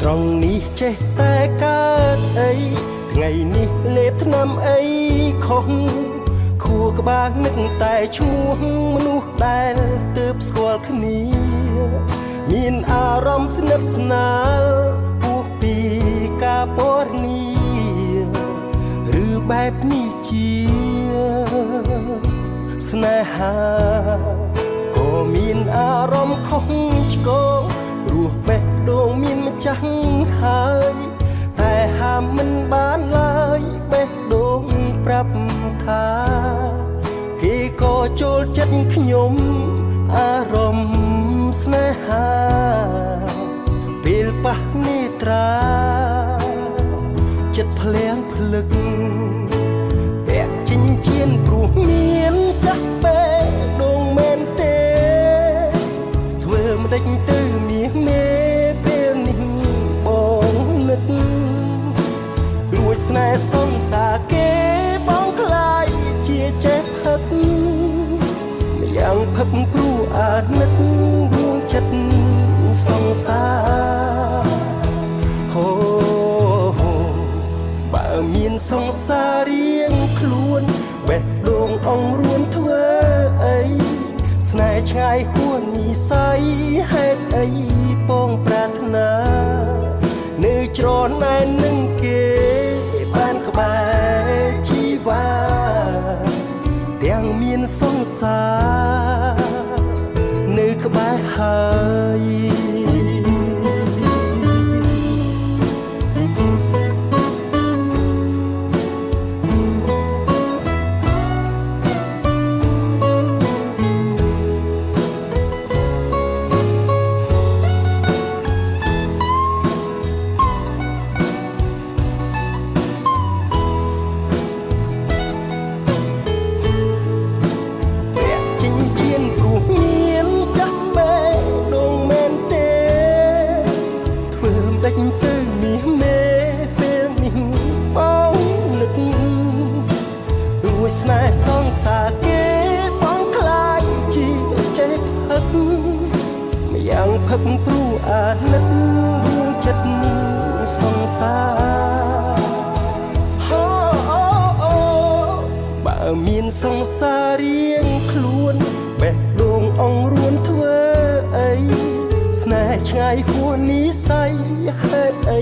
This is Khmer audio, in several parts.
ត្រង់នេះចេះតែកើតអីថ្ងៃនេះលេបថ្នាំអីខុសខួរក្បាលនឹកតែឈ្មោះមនុស្សដែលទើបស្គាល់គ្នាមានអារម្មណ៍ស្និទ្ធស្នាលពោះពីការពណ៌នាឬបែបនេះជាស្នេហាក៏មានអារម្មណ៍ខុសឆ្គងរស់បេះដូងមានម្ចាស់ហើយតែហាមមិនបានឡើយបេះដូងប្រាប់ថាគេក៏ចូលចិត្តខ្ញុំអារម្មណ៍ស្នេហាពេលប៉ះនេត្រាចិត្តភ្លៀងភ្លឹកពាក់ចិញ្ចៀនព្រោះមានចាស់បេះដូងមែនទេធ្វើមិនដេចទៅមាសមេពេលនេះបងនឹកលួចស្នេហ៍សងសាគេបងខ្លាយជាចេះផឹកម្យ៉ាងផឹកព្រោះអាណិតដួងចិត្តសងសារហូបើមានសងសាររៀងខ្លួនបេះដូងអង្រួនធ្វើអីស្នេហ៍ឆ្ងាយហួននិស័យហេតុអីពងប្រាថ្នានៅច្រណែននឹងគេបានក្បែរជីវ៉ាទាំងមានសងសារនៅក្បែរហើយស្នេហ៍សងសាគេបងខ្លាយជាចេះផឹកម្យ៉ាងផឹកព្រោះអាណិតដួងចិត្តសងសារអូបើមានសងសាររៀងខ្លួនបេះដូងអង្រួនធ្វើអីស្នេហ៍ឆ្ងាយហួសនិស័យហេតុអី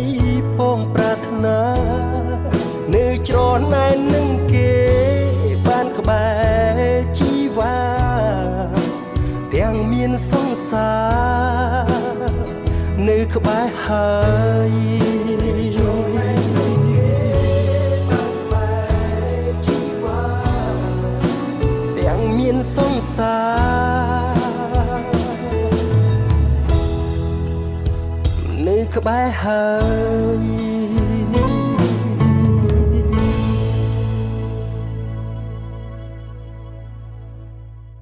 ពងប្រាថ្នានៅច្រណែននឹងគេបានក្បែរជីវ៉ាទាំងមានសងសារនៅក្បែរហើយទាំងមានសងសារនៅក្បែរហើយ